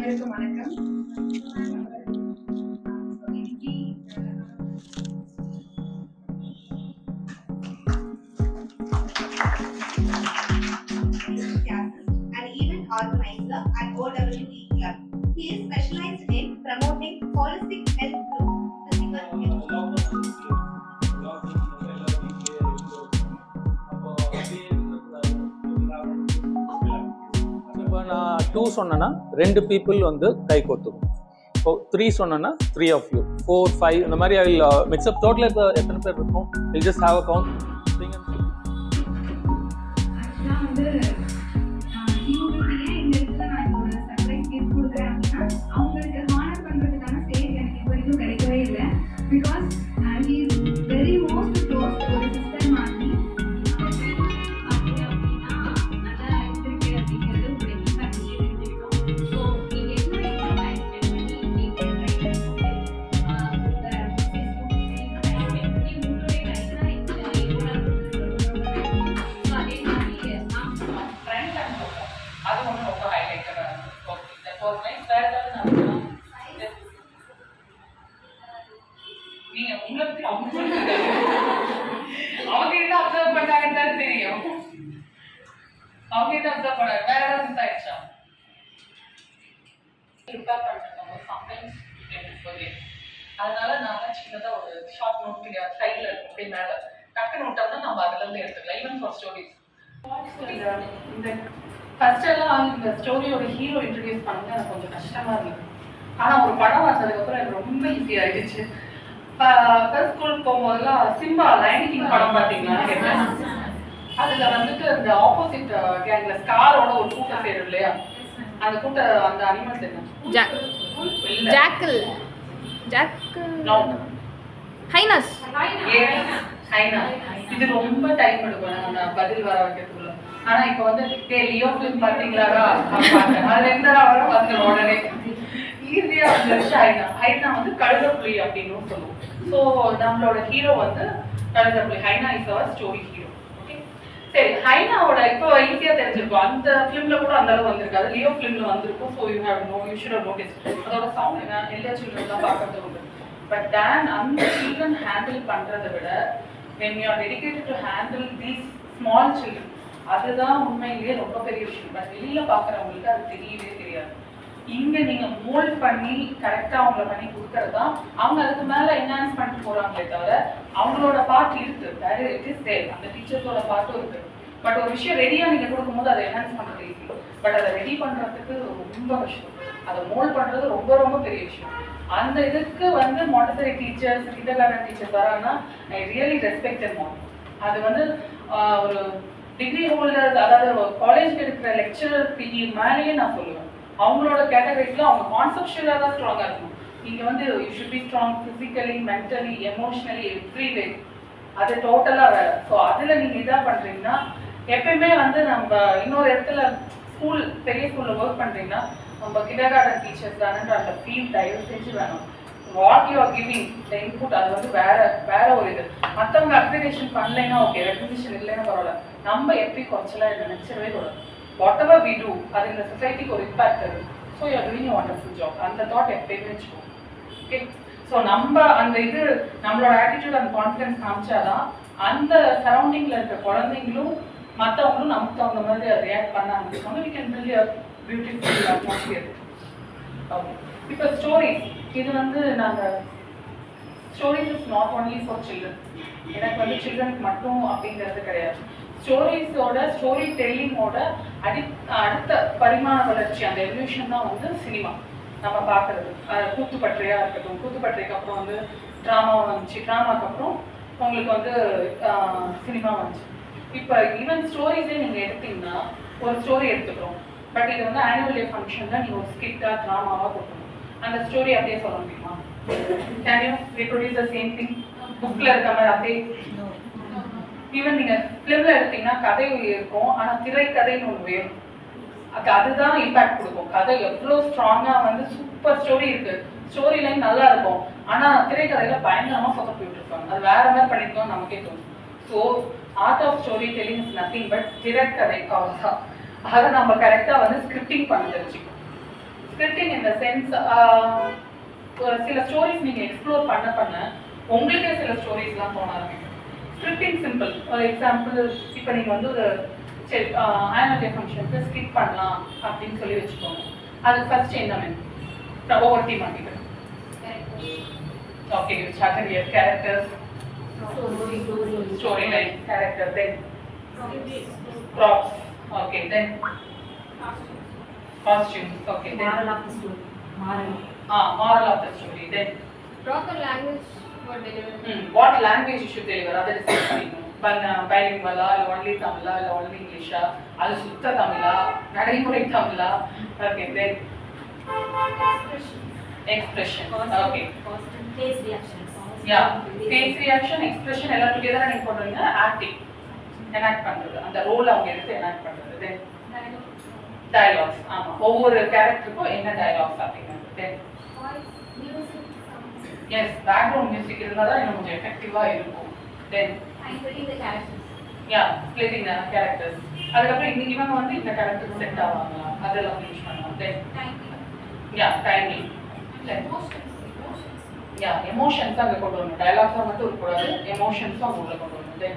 அனைவருக்கும் வணக்கம். An event organizer at OWE Club. He is specialized in promoting holistic health through physical health. இப்போ நான் 2 சொன்னேன்னா 2 people வந்து கை கோத்துக்கும். இப்போ 3 சொன்னேன்னா 3 of you, 4, 5 இந்த மாதிரி I will mix up. Total இப்போ எத்தனை பேர் இருக்கும்? Will just have a count. அதனால நாம சின்னதா ஒரு ஷார்ட் நோட் சைட்ல இருக்கும் அப்படி மேல டக்கு நோட்டம்னா நம்ம அதுல இருந்து எடுத்துக்கலாம். ஈவன் ஃபார் ஸ்டோரிஸ் இந்த ஃபர்ஸ்ட் எல்லாம் இந்த ஸ்டோரியோட ஹீரோ இன்ட்ரடியூஸ் பண்ணது எனக்கு கொஞ்சம் கஷ்டமா இருந்தது. ஆனா ஒரு படம் வந்ததுக்கு அப்புறம் எனக்கு ரொம்ப ஈஸி ஆயிடுச்சு. ஸ்கூல் போகும்போதெல்லாம் சிம்பா லைன் கிங் படம் பாத்தீங்களா கேட்டேன். அதுல வந்துட்டு இந்த ஆப்போசிட் கேங்ல ஸ்டாரோட ஒரு கூட்டம் சேரும் இல்லையா, அந்த கூட்டம் அந்த அனிமல்ஸ் என்ன? Jackal highness. இது ரொம்ப டைம் எடுக்கும் நான் பதில் வர வைக்கிறதுக்குள்ள. ஆனா இப்ப வந்து லியோ பிலிம் பாத்தீங்களாடா அதுல எந்த வர வந்துடும் உடனே ஈஸியா வந்துருச்சு. ஹைனா வந்து கழுதப்புலி அப்படின்னு சொல்லுவோம். ஸோ நம்மளோட ஹீரோ வந்து கழுதப்புலி. Hyena is our story hero. Okay சரி, ஹைனாவோட இப்போ ஈஸியா தெரிஞ்சிருக்கும். அந்த பிலிம்ல கூட அந்த அளவு வந்திருக்காது, லியோ பிலிம்ல வந்திருக்கும். So you should have notice. அதோட சவுண்ட் என்ன எல்லா சில்ட்ரன் தான் பார்க்கறது உண்டு. பட் தேன் அந்த சில்ட்ரன் ஹேண்டில் பண்றதை விட when you are dedicated to handle these small children, அதுதான் உண்மையிலேயே ரொம்ப பெரிய விஷயம். பட் வெளியில பாக்குறவங்களுக்கு அது தெரியவே தெரியாது. இங்க நீங்க மோல்ட் பண்ணி கரெக்டா அவங்கள பண்ணி கொடுக்கறதா அவங்க அதுக்கு மேல என்ஹான்ஸ் பண்ணிட்டு போறாங்களே தவிர அவங்களோட பார்ட் இருக்கு. It is there. அந்த டீச்சர்ஸோட பார்ட்டும் இருக்கு. பட் ஒரு விஷயம் ரெடியா நீங்க கொடுக்கும்போது அதை என்ஹான்ஸ் பண்றது ஈஸி. பட் அதை ரெடி பண்றதுக்கு ரொம்ப கஷ்டம். அதை மோல்ட் பண்றது ரொம்ப ரொம்ப பெரிய விஷயம். அந்த இதுக்கு வந்து மாண்டசரி டீச்சர்ஸ், கிண்டர்கார்டன் டீச்சர்ஸ் வராங்கன்னா ஐ ரியலி ரெஸ்பெக்ட் them. அது வந்து ஒரு டிகிரி ஹோல்டர்ஸ், அதாவது காலேஜ்ல இருக்கிற லெக்சரர் பிடி மேலேயே நான் சொல்லுவேன். அவங்களோட கேட்டகரிஸ்ல அவங்க கான்செப்சுவலா தான் ஸ்ட்ராங்கா இருக்கும். நீங்க வந்து you should be strong physically, mentally, emotionally, every வே. அது டோட்டலா வேற. ஸோ அதுல நீங்க இதா பண்றீங்கன்னா எப்பயுமே வந்து நம்ம இன்னொரு இடத்துல ஸ்கூல் பெரிய ஸ்கூல்ல ஒர்க் பண்றீங்கன்னா நம்ம கிண்டர்கார்டன் டீச்சர்ஸ் தானே அந்த ஃபீல் தயவு செஞ்சு வேணும். What you are giving the input அது வந்து வேற ஒரு இது. மற்றவங்க அப்ளிகேஷன் பண்ணலைன்னா ஓகே, ரெக்கக்னிஷன் இல்லைன்னா பரவாயில்ல. நம்ம எப்படி குறைச்சலா இதை நினைச்சவே கூடாது. வாட் எவர் வி டூ அது இந்த சொசைட்டிக்கு ஒரு இம்பாக்ட் தரும். So you are doing wonderful job. அந்த தாட் எப்பயுமே வச்சுக்கோங்க. ஓகே, ஸோ நம்ம அந்த இது நம்மளோட ஆட்டிடியூட் அந்த கான்ஃபிடன்ஸ் காமிச்சாதான் அந்த சரௌண்டிங்ல இருக்க குழந்தைங்களும் மற்றவங்களும் நமக்கு தகுந்த மாதிரி அதை ரியாக்ட் பண்ண ஆரம்பிப்பாங்க. We can build a beautiful atmosphere. Okay, இப்போ ஸ்டோரிஸ் இது வந்து நாங்கள் stories is not only for children. எனக்கு வந்து சில்ட்ரனுக்கு மட்டும் அப்படிங்கிறது கிடையாது. ஸ்டோரிஸோட ஸ்டோரி டெல்லிங்கோட அடுத்த பரிமாண வளர்ச்சி, அந்த எவல்யூஷன் தான் வந்து சினிமா நம்ம பார்க்கறது. கூத்துப்பற்றையா இருக்கட்டும், கூத்துப்பற்றைக்கு அப்புறம் வந்து ட்ராமா வந்துச்சு, ட்ராமாக்கு அப்புறம் உங்களுக்கு வந்து சினிமா வந்துச்சு. இப்போ ஈவன் ஸ்டோரிஸே நீங்கள் எடுத்தீங்கன்னா ஒரு ஸ்டோரி எடுத்துக்கிறோம். பட் இது வந்து ஆனுவல் டே ஃபங்க்ஷன் தான் நீங்கள் ஒரு ஸ்கிட்டா ட்ராமாவாக கொடுக்கணும். அந்த ஸ்டோரி அப்படியே சொல்ல முடியுமா? Can you reproduce the same thing புக்ல இருக்க மாதிரி அப்படியே? ஈவன் நீங்க ஃபிலிம்ல எடுத்தீங்கன்னா கதை இருக்கும், ஆனா திரைக்கதைன்னு ஒன்று வேணும். அதுதான் இம்பாக்ட் கொடுக்கும். கதை எவ்வளோ ஸ்ட்ராங்கா வந்து சூப்பர் ஸ்டோரி இருக்கு, ஸ்டோரி லைன் நல்லா இருக்கும், ஆனா திரைக்கதையில பயங்கரமா சொதப்பி விட்டுருப்பாங்க. அது வேற மாதிரி பண்ணிருக்கோம் நமக்கே தோணும். So art of story telling is nothing but திரைக்கதை. அவ்வளோதான். அதை நம்ம கரெக்டாக வந்து ஸ்கிரிப்டிங் பண்ண தெரிஞ்சுக்கணும். ஸ்கிரிப்டிங் இந்த சென்ஸ் சில ஸ்டோரிஸ் நீங்கள் எக்ஸ்ப்ளோர் பண்ண உங்களுக்கே சில ஸ்டோரிஸ்லாம் தோண ஆரம்பிக்கும். Scripting simple. ஒரு எக்ஸாம்பிள், இப்போ நீங்கள் வந்து ஒரு சரி ஆனுவல் டே ஃபங்க்ஷனுக்கு ஸ்கிப் பண்ணலாம் அப்படின்னு சொல்லி வச்சுக்கோங்க. அதுக்கு ஃபர்ஸ்ட் என்ன வேணும்? ஒவ்வொரு டீம் ஆகிட்டு okay, you started your characters, storyline, character, then props, okay, then costumes, okay, then moral of the story, then Proper language for delivery. What language you should deliver, that is bilingual or only Tamil or only English, அது சுத்த தமிழா நடைமுறை தமிழா, okay, then expression, okay, face reactions, yeah, face reaction, expression எல்லாம் together நீங்க பண்றீங்க. acting enact பண்றது, அந்த role அவங்க எடுத்து enact பண்றது. then dialogues, ஆமா, ஒவ்வொரு கேரக்டருக்கும் என்ன dialogues அப்படிங்கிறது. then yes, background music இருந்தா தான் இன்னும் கொஞ்சம் எஃபெக்டிவா இருக்கும். then splitting the characters, yeah, splitting the characters. அதுக்கப்புறம் இவங்க வந்து இந்த கேரக்டருக்கு செட் ஆவாங்களா அதெல்லாம் யூஸ் பண்ணுவோம். then yeah, timing, yeah, emotions அங்க கொண்டு வரணும். dialogues மட்டும் இருக்கக்கூடாது, emotions உள்ள கொண்டு வரணும். then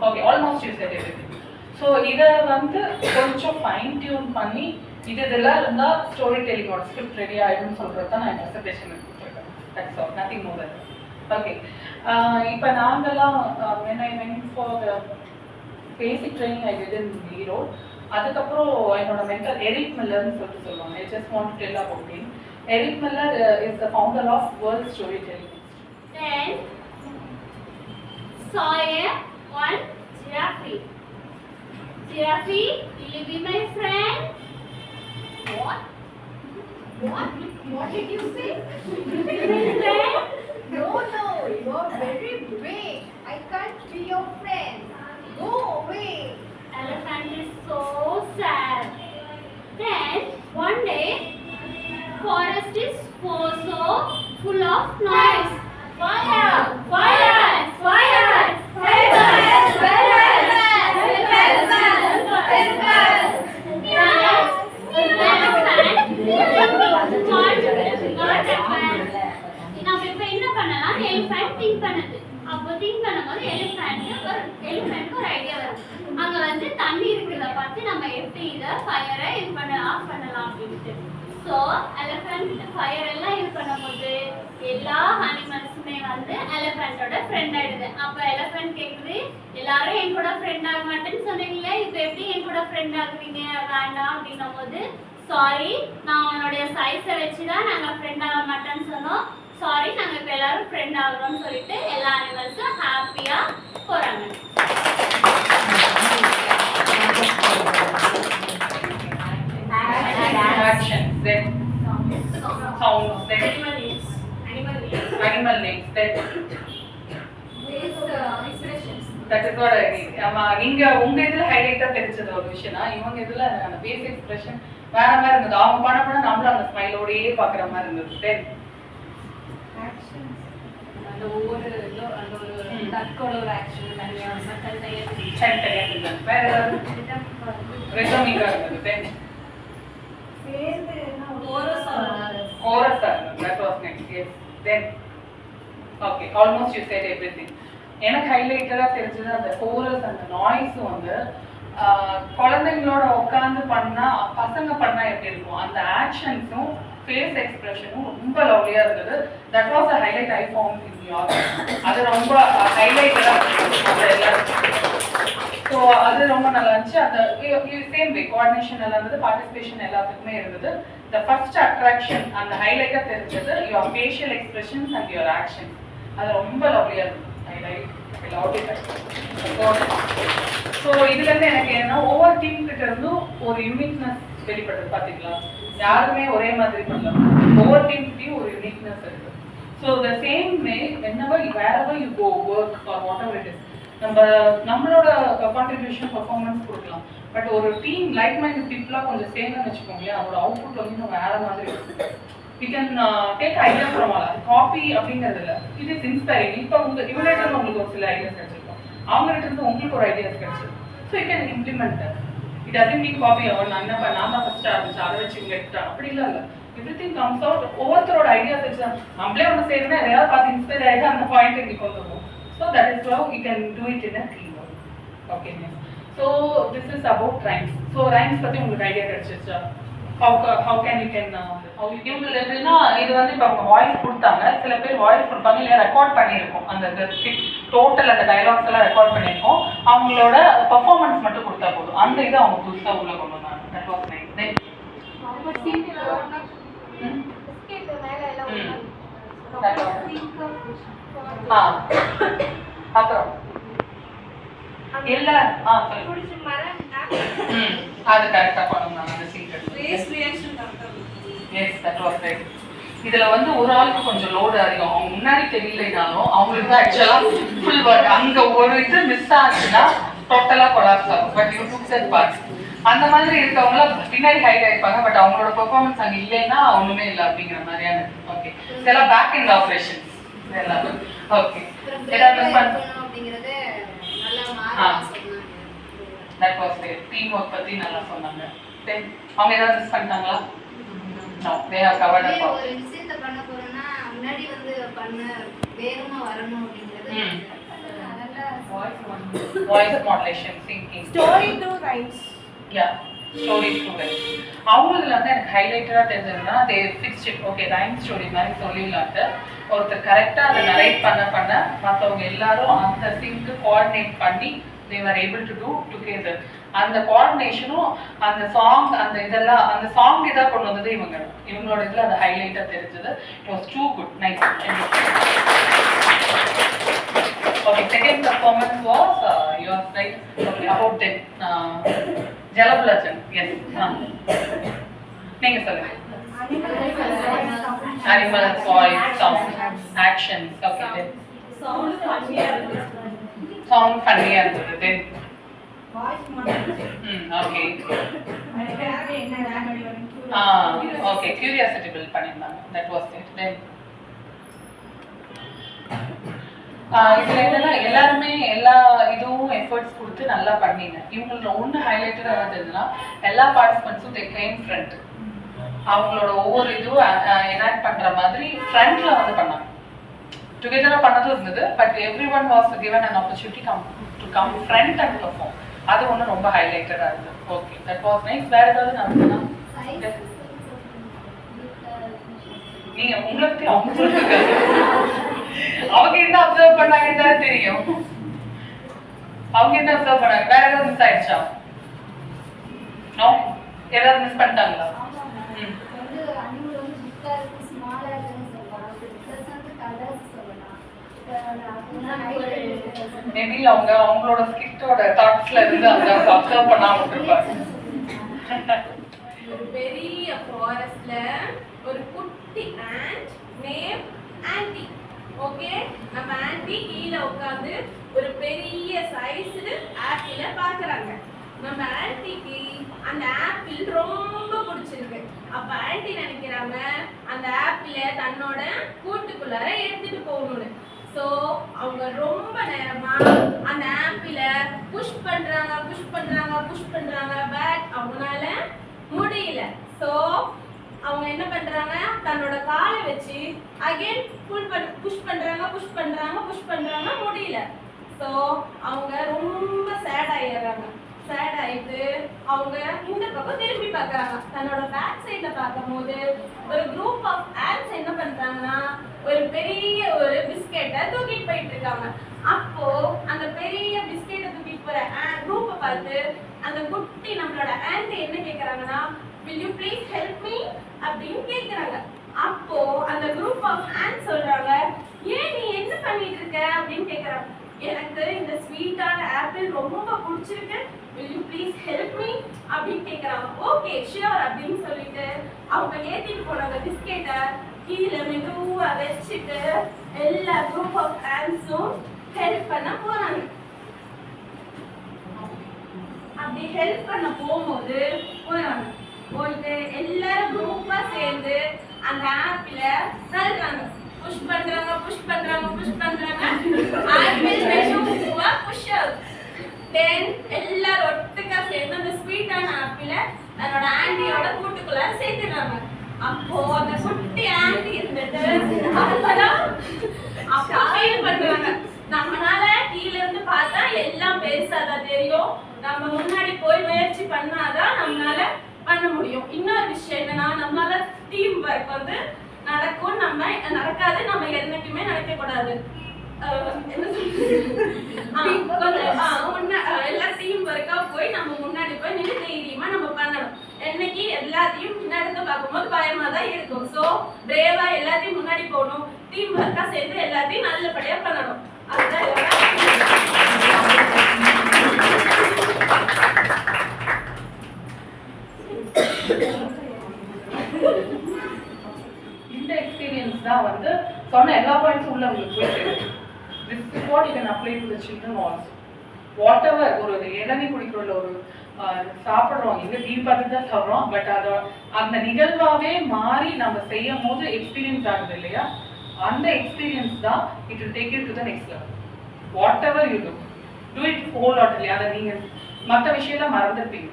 okay, almost you said everything. so இத வந்து கொஞ்சம் ஃபைன் டியூன் பண்ணி இதெல்லாம் இருந்தா ஸ்டோரி டெல்லிங் ஒரு ஸ்கிரிப்ட் ரெடி ஆயிடும்னு சொல்றது தான் நான் பிரசன்டேஷன் கொடுத்துருக்கேன். that's all, nothing more than that. okay, இப்போ நாங்கெல்லாம் when I went for the basic training I did in Zero, அதுக்கப்புறம் என்னோட மென்டர் எரிக் மில்லர்னு சொல்லுவாங்க. I just want to tell about him. Eric Miller is the founder of World Storytelling. then Sawyer one Giraffe. Giraffe, will you be my friend? What did you say? friend? No, you are very big. I can't be your friend. Go away. Elephant is so sad. Then one day, forest is so full of noise. Fire! Fire! Fire! நம்ம இப்ப என்ன பண்ணலாம், elephant think பண்ணுது. அப்போ think பண்ணும்போது எலிஃபண்ட்க்கு ஒரு idea வரும். அங்க வந்து தண்ணி இருக்கிறத பார்த்து நம்ம எப்படி இதை ஃபயரை இது பண்ண ஆஃப் பண்ணலாம் அப்படின்ட்டு. ஸோ எலிஃபண்ட் ஃபயர் எல்லாம் இது பண்ணும்போது எல்லா அனிமல்ஸுமே வந்து எலிஃபண்டோட ஃப்ரெண்ட் ஆயிடுது. அப்போ எலிஃபண்ட் கேட்குது, எல்லாரும் என் கூட ஃப்ரெண்ட் ஆக மாட்டேன்னு சொன்னீங்களே, இப்போ எப்படி என் கூட ஃப்ரெண்ட் ஆகுவீங்க, வேண்டாம் அப்படின்னும் போது, சாரி, நான் உன்னுடைய சைஸை வச்சு தான் நாங்கள் ஃப்ரெண்ட் ஆக மாட்டேன்னு சொன்னோம், சாரி, நாங்கள் இப்போ எல்லாரும் ஃப்ரெண்ட் ஆகிறோம்னு சொல்லிட்டு எல்லா அனிமல்ஸும் ஹாப்பியாக போகிறாங்க. action, then sounds, then animal names, then Expressions. that is what I mean. நீங்க உங்க இதுல ஹைலைட்டா தெரிஞ்சது ஒரு விஷயம்னா, இவங்க இதுல அந்த பேஸ் எக்ஸ்பிரஷன் வேற மாதிரி இருந்தது. அவங்க பண்ண நம்மளும் அந்த ஸ்மைலோடயே பாக்குற மாதிரி இருந்தது. then அந்த ஒவ்வொரு அந்த ஒரு தக்கோட ஒரு ஆக்ஷன் தனியா தனியா இருந்தது. வேற ஏதாவது ரிதமிக்கா இருந்தது. then சேர்ந்து chorus that was next. yes, then okay, almost you said everything. எனக்கு ஹைலைட்டடா தெரிஞ்சது அந்த கோரஸ், அந்த நாய்ஸ் வந்து குழந்தைங்களோட உட்காந்து பண்ணா, பசங்க பண்ணா எப்படி இருக்கும், அந்த ஆக்ஷன்ஸும் ஃபேஸ் எக்ஸ்பிரஷனும் ரொம்ப லவ்லியா இருந்தது. That was a highlight I found in your. அது ரொம்ப ஹைலைட்டடா இருந்தது. ஸோ அது ரொம்ப நல்லா இருந்துச்சு. அந்த சேம் வே கோஆர்டினேஷன் நல்லா இருந்தது, பார்ட்டிசிபேஷன் எல்லாத்துக்குமே இருந்தது. த ஃபர்ஸ்ட் அட்ராக்ஷன் அந்த ஹைலைட்டாக தெரிஞ்சது your facial expressions and your action. அது ரொம்ப லவ்லியாக இருந்தது. ஸோ இதுலேருந்து எனக்கு என்ன, ஒவ்வொரு டீம் கிட்ட இருந்தும் ஒரு யூனிக்னஸ் வெளிப்பட்டது. பார்த்தீங்களா, யாருமே ஒரே மாதிரி பண்ணல, ஒவ்வொரு டீம்கிட்டையும் ஒரு யூனிக்னஸ் இருக்கு. So the same way wherever you go work or whatever it is, நம்மளோட கான்ட்ரிபியூஷன் பர்ஃபார்மன்ஸ் கொடுக்கலாம். பட் ஒரு டீம் லைக் மைண்டட் பீப்புளாக கொஞ்சம் சேர்ந்து வச்சுக்கோங்களேன், அதோட அவுட்புட் வந்து இன்னும் வேற மாதிரி இருக்கும். we can take ideas from all. Copy அப்படிங்கிறது இல்லை, it is inspiring. இப்போ இவங்ககிட்ட இருந்து உங்களுக்கு ஒரு சில ஐடியாஸ் கிடைச்சிருக்கும், அவங்ககிட்ட இருந்து உங்களுக்கு ஒரு ஐடியாஸ் கிடைச்சிருக்கும். So you can implement that. It doesn't mean copy our நான் தான் ஃபர்ஸ்ட் ஆரம்பிச்சு அதை வச்சு இவங்க எடுத்துட்டாங்க அப்படி இல்லை எவ்ரிதிங் கம்ஸ் அவுட் ஒவ்வொருத்தரோட ஐடியாஸ் வச்சு தான் நம்மளே ஒன்று செய்யணும்னா எதையாவது பார்த்து இன்ஸ்பயர் ஆகிட்டு அந்த பாயிண்ட் இங்கே கொண்டு வருவோம் so that is how you can do it in a team work okay so this is about rhymes so rhymes பற்றி உங்களுக்கு ஐடியா கிடைச்சிருச்சா ஹவு கேன் யூ கேன் இவங்களுக்கு எப்படின்னா இது வந்து இப்போ அவங்க வாய்ஸ் கொடுத்தாங்க சில பேர் வாய்ஸ் கொடுப்பாங்க இல்லையா ரெக்கார்ட் பண்ணியிருக்கோம் அந்த டோட்டல் அந்த டைலாக்ஸ் எல்லாம் ரெக்கார்ட் பண்ணியிருக்கோம் அவங்களோட பர்ஃபார்மன்ஸ் மட்டும் கொடுத்தா போதும் அந்த இதை அவங்க புதுசாக உள்ள கொண்டு வந்தாங்க தட் வாஸ் நைஸ் தென் அப்புறம் இல்ல அது கரெக்டா பண்ணணும் அந்த secret S that was right இதுல வந்து ஒரு ஆளுக்கு கொஞ்சம் லோடு அதிகம் அவங்க முன்னாடி தெரியலைனாலும் அவங்களுக்கு ஆக்சுவலா ஃபுல் ஒர்க் அங்க ஒரு இது மிஸ் ஆச்சுன்னா டோட்டலா கொலாப்ஸ் ஆகும் but you took that part அந்த மாதிரி இருக்கவங்கள பின்னாடி ஹைட் ஆயிருப்பாங்க பட் அவங்களோட பெர்ஃபார்மன்ஸ் அங்க இல்லைன்னா ஒண்ணுமே இல்லை அப்படிங்கிற மாதிரியான ஓகே இதெல்லாம் பேக் இன் ஆப்ரேஷன் எல்லாமே ஓகே ஏதாவது மிஸ் அப்படிங்கறது நல்லா தட் வாஸ் டீம் ஒர்க் பத்தி நல்லா சொன்னாங்க அவங்க ஏதாவது மிஸ் பண்ணிட்டாங்களா no they have covered up ஒரு விஷயத்தை பண்ண போறேன்னா முன்னாடி வந்து பண்ண வேகமா வரணும் அப்படிங்கிறது voice modulation singing story to rhymes யா ஸ்டோரி டு ரைம்ஸ் அவங்களதுல வந்து எனக்கு ஹைலைட்டடா தெரிஞ்சதுன்னா they fixed it okay rhyme story மாதிரி சொல்லிடலான்ட்டு ஒருத்தர் கரெக்டா அதை நரேட் பண்ண மற்றவங்க எல்லாரும் அந்த சிங்க்கு கோஆர்டினேட் பண்ணி they were able to do together அந்த கோஆர்டினேஷனும் அந்த சாங் அந்த இதெல்லாம் அந்த சாங் இதா கொண்டு வந்தது இவங்களோட இதுல அது ஹைலைட்டா தெரிஞ்சது it was too good nice okay second performance was your right okay about then ஜலபுலஜன் எஸ் நீங்க சொல்லுங்க animals voice sound actions okay then sound ஃபன்னியா இருந்தது then okay okay curiosity build பண்ணிருந்தாங்க தட் வாஸ் இட் தென் இதுல என்னன்னா எல்லாருமே எல்லா இதுவும் எஃபர்ட்ஸ் கொடுத்து நல்லா பண்ணீங்க இவங்களோட ஒன்று ஹைலைட்டடா இருந்ததுன்னா எல்லா பார்ட்டிசிபென்ட்ஸும் தே கேம் ஃப்ரண்ட் அவங்களோட ஒவ்வொரு இதுவும் எனாக்ட் பண்ற மாதிரி ஃப்ரண்ட்ல வந்து பண்ணாங்க டுகெதரா பண்ணதும் இருந்தது but every one was given an opportunity to come front and perform அது ஒன்று ரொம்ப ஹைலைட்டடா இருந்தது ஓகே தட் வாஸ் நைஸ் வேற ஏதாவது நடந்ததுன்னா நீங்க உங்களுக்கு அவங்க என்ன அப்சர்வ் பண்ணாங்கன்னு தான் தெரியும் அவங்க என்ன அப்சர்வ் பண்ணாங்க வேற ஏதாவது மிஸ் ஆயிடுச்சா நோ ஏதாவது மிஸ் பண்ணிட்டாங்களா மேபி அவங்க அவங்களோட ஸ்கிட்டோட தாட்ஸ்ல இருந்து அந்த அப்சர்வ் பண்ணாம இருப்பாங்க ஒரு பெரிய ஃபாரஸ்ட்ல ஒரு குட்டி ஆண்ட் நேம் ஆன்டி ஓகே நம்ம ஆன்டி கீழ உட்கார்ந்து ஒரு பெரிய சைஸ்ல ஆப்பிள பாக்குறாங்க நம்ம ஆன்டிக்கு அந்த ஆப்பிள் ரொம்ப பிடிச்சிருக்கு அப்ப ஆன்டி நினைக்கிறாங்க அந்த ஆப்பிள தன்னோட கூட்டுக்குள்ளார எடுத்துட்டு போகணும்னு சோ அவங்க ரொம்ப நேரமா அந்த ஆப்பிள புஷ் பண்றாங்க பட் அவங்களால முடியல சோ அவங்க என்ன பண்றாங்க தன்னோட காலை வச்சு அகைன் புஷ் பண்றாங்க முடியல சோ அவங்க ரொம்ப சேட் ஆயிட்டு அவங்க இந்த பக்கம் திரும்பி பார்க்கறாங்க தன்னோட பேக் சைடுல பார்க்கும்போது ஒரு குரூப் ஆஃப் ஆன்ட்ஸ் என்ன பண்றாங்கன்னா ஒரு பெரிய ஒரு பிஸ்கெட்டை தூக்கிட்டு போயிட்டு இருக்காங்க அப்போ அந்த பெரிய பிஸ்கெட்டை தூக்கிட்டு போற குரூப்பை பார்த்து அந்த குட்டி நம்மளோட ஆன்ட் என்ன கேக்குறாங்கன்னா will you please help me அப்படின்னு கேக்குறாங்க அப்போ அந்த குரூப் ஆஃப் ஆன்ட்ஸ் சொல்றாங்க ஏன் நீ என்ன பண்ணிட்டு இருக்க அப்படின்னு கேக்குறாங்க எனக்கு இந்த ஸ்வீட்டான ஆப்பிள் ரொம்ப பிடிச்சிருக்கு will you please help me அப்படின்னு கேக்குறாங்க ஓகே ஷூர் அப்படின்னு சொல்லிட்டு அவங்க ஏத்திட்டு போனாங்க பிஸ்கெட்டை கீழே மெதுவா வச்சுட்டு எல்லா குரூப் ஆஃப் ஆன்ட்ஸும் ஹெல்ப் பண்ண போறாங்க அப்படி ஹெல்ப் பண்ண போகும்போது போயிட்டு எல்லாரும் குரூப்பா சேர்ந்து அந்த ஆப்பிள தள்ளுறாங்க புஷ் பண்றாங்க ஆப்பிள் மெதுவா புஷ் அவுட் தென் எல்லாரும் ஒட்டுக்கா சேர்ந்து அந்த ஸ்வீட்டான அப்போ அந்த குட்டி ஆண்டி இருந்துட்டு அவங்கலாம் அப்போ ஃபீல் பண்ணுவாங்க, நம்மளால கீழ இருந்து பார்த்தா எல்லாம் பெருசாதான் தெரியும், நம்ம முன்னாடி போய் முயற்சி பண்ணாதான் நம்மளால பண்ண முடியும். இன்னொரு விஷயம் என்னன்னா, நம்மளால டீம் ஒர்க் வந்து நடக்கும், நம்ம நடக்காது, நம்ம என்னைக்குமே நினைக்க கூடாது. என்ன எல்லாம் டீம் ஒர்க்கா போய் நம்ம முன்னாடி போய் நின்று தைரியமா நம்ம பண்ணணும். என்னைக்கு எல்லாத்தையும் முன்னாடி பார்க்கும்போது பயமா தான் இருக்கும். ஸோ பிரேவா எல்லாத்தையும் முன்னாடி போகணும், டீம் ஒர்க்கா சேர்ந்து எல்லாத்தையும் நல்லபடியா பண்ணணும். அதுதான் இந்த எக்ஸ்பீரியன்ஸ் தான் வந்து சொன்ன எல்லா பாயிண்ட்ஸும் உள்ள உங்களுக்கு போய் தெரியும். This is what you can apply to the children also. Whatever, ஒரு இளநீ குடிக்கிறோம்ல, ஒரு சாப்பிட்றோம், எங்க டீ பார்த்து தான் சாப்பிட்றோம், பட் அதை அந்த நிகழ்வாவே மாறி நம்ம செய்யும் போது எக்ஸ்பீரியன்ஸ் ஆகுது இல்லையா, அந்த எக்ஸ்பீரியன்ஸ் தான் it will take you to the next level. Whatever you do it wholeheartedly. அதை நீங்கள் மற்ற விஷயம்லாம் மறந்துருப்பீங்க,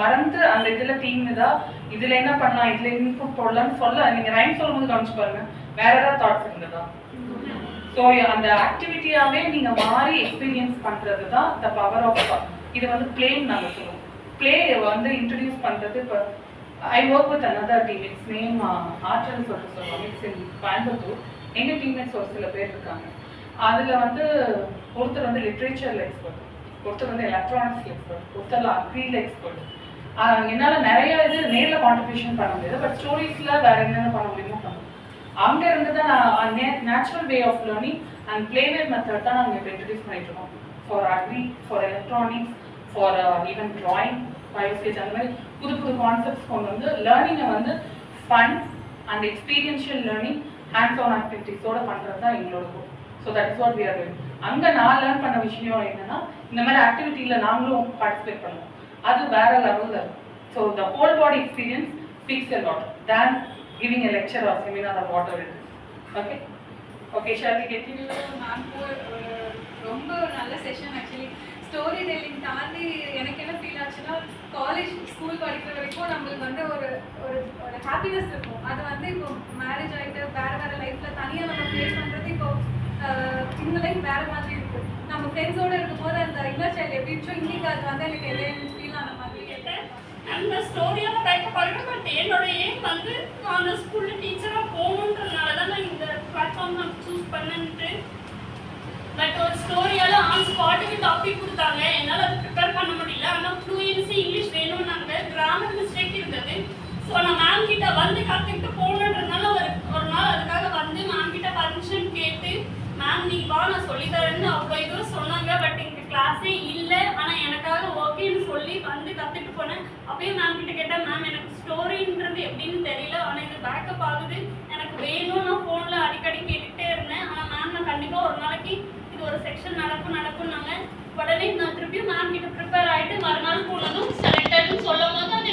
மறந்து அந்த இதில் டீம்னுதா இதில் என்ன பண்ணலாம், இதில் இன்புட் போடலாம்னு சொல்ல நீங்கள் ரைம் சொல்லும்போது கவனிச்சு பாருங்க, வேற ஏதாவது தாட்ஸ் இருந்ததா? ஸோ அந்த ஆக்டிவிட்டியாகவே நீங்கள் மாறி எக்ஸ்பீரியன்ஸ் பண்ணுறது தான் த பவர் ஆஃப். இது வந்து பிளேன்னு நாங்கள் சொல்லுவோம். பிளே வந்து இன்ட்ரடியூஸ் பண்ணுறது. இப்போ I work with another team, it's name ஆற்றல் சொல்லுவோம், இட்ஸ் இன் கோயம்புத்தூர். எங்கள் டீம்மேட்ஸ் ஒரு சில பேர் இருக்காங்க. அதில் வந்து ஒருத்தர் வந்து லிட்ரேச்சரில் எக்ஸ்பர்ட், ஒருத்தர் வந்து எலக்ட்ரானிக்ஸ் எக்ஸ்பர்ட், ஒருத்தர் அக்ரியில் எக்ஸ்பர்ட். என்னால் நிறைய இது நேரில் கான்ட்ரிபியூஷன் பண்ண முடியாது, பட் ஸ்டோரிஸில் வேறு என்னென்ன பண்ண முடியுமோ பண்ணுவோம். அங்கே இருந்து தான் நான் natural way of learning and playware method தான் நாங்கள் இப்போ இன்ட்ரடியூஸ் பண்ணிட்டு இருக்கோம். For agri, for electronics, for even drawing, பயோஸ்டேஜ், அந்த மாதிரி புது புது கான்செப்ட்ஸ் கொண்டு வந்து லேர்னிங்கை வந்து fun and experiential learning, hands on ஆக்டிவிட்டிஸோட பண்ணுறது தான் எங்களோட goal. So that is what we are doing. அங்கே நான் லேர்ன் பண்ண விஷயம் என்னன்னா, இந்த மாதிரி ஆக்டிவிட்டியில் நாங்களும் பார்ட்டிசிபேட் பண்ணுவோம், அது வேற லெவலில் இருக்கும். So the whole body experience speaks a lot than giving a lecture or seminar or whatever it is. Okay? Okay, shall we get you? ரொம்ப நல்ல செஷன். ஆக்சுவலி ஸ்டோரி டெல்லிங் தாண்டி எனக்கு என்ன ஃபீல் ஆச்சுன்னா, காலேஜ் ஸ்கூல் படிக்கிற வரைக்கும் நம்மளுக்கு வந்து ஒரு ஒரு ஒரு ஹாப்பினஸ் இருக்கும். அது வந்து இப்போ மேரேஜ் ஆகிட்டு வேறு வேறு லைஃப்பில் தனியாக நம்ம ஃபேஸ் பண்ணுறது, இப்போ இந்த லைஃப் வேறு மாதிரி இருக்கும். நம்ம ஃப்ரெண்ட்ஸோடு இருக்கும்போது அந்த இன்னர் சைல்டு எப்படி இருந்துச்சோ, இன்னைக்கு அது வந்து எனக்கு எதையும் ஃபீல் ஆன மாதிரி கேட்டேன். அந்த ஸ்டோரியால பேக்கப் பண்ணுறேன். பட் என்னோட எய்ம் வந்து நான் அந்த ஸ்கூலில் டீச்சராக போகணுன்றதுனால தான் நான் இந்த பிளாட்ஃபார்ம் நான் சூஸ் பண்ணேன்ட்டு. பட் ஒரு ஸ்டோரியால் ஆன் ஸ்பாட்டுக்கு டாபிக் கொடுத்தாங்க, என்னால் அதை ப்ரிப்பேர் பண்ண முடியல. ஆனால் ஃப்ளூயன்சி இங்கிலீஷ் வேணும்னாங்க, கிராமர் மிஸ்டேக் இருந்தது. ஸோ நான் மேம் கிட்ட வந்து கற்றுக்கிட்டு போகணுன்றதுனால ஒரு நாள் அதுக்காக வந்து மேம் கிட்ட பர்மிஷன் கேட்டு, மேம் நீ வா நான் சொல்லித்தரேன்னு அவ்வளோ இதுவும் சொன்னாங்க. பட் எங்கள் கிளாஸே இல்லை, ஆனால் எனக்காக ஓகேன்னு சொல்லி வந்து கற்றுட்டு போனேன். அப்பயும் மேம் கிட்ட கேட்டேன், மேம் எனக்கு ஸ்டோரின்றது எப்படின்னு தெரியல, ஆனால் இது பேக்கப் ஆகுது, எனக்கு வேணும். நான் ஃபோனில் அடிக்கடி கேட்டுகிட்டே இருந்தேன். ஆனால் மேம் நான் கண்டிப்பாக ஒரு நாளைக்கு இது ஒரு செக்ஷன் நடக்கும்னாங்க. உடனே நான் திருப்பியும் மேம் கிட்ட ப்ரிப்பேர் ஆகிட்டு மறுநாள் போனதும் செலக்டட்னு சொல்லும் போது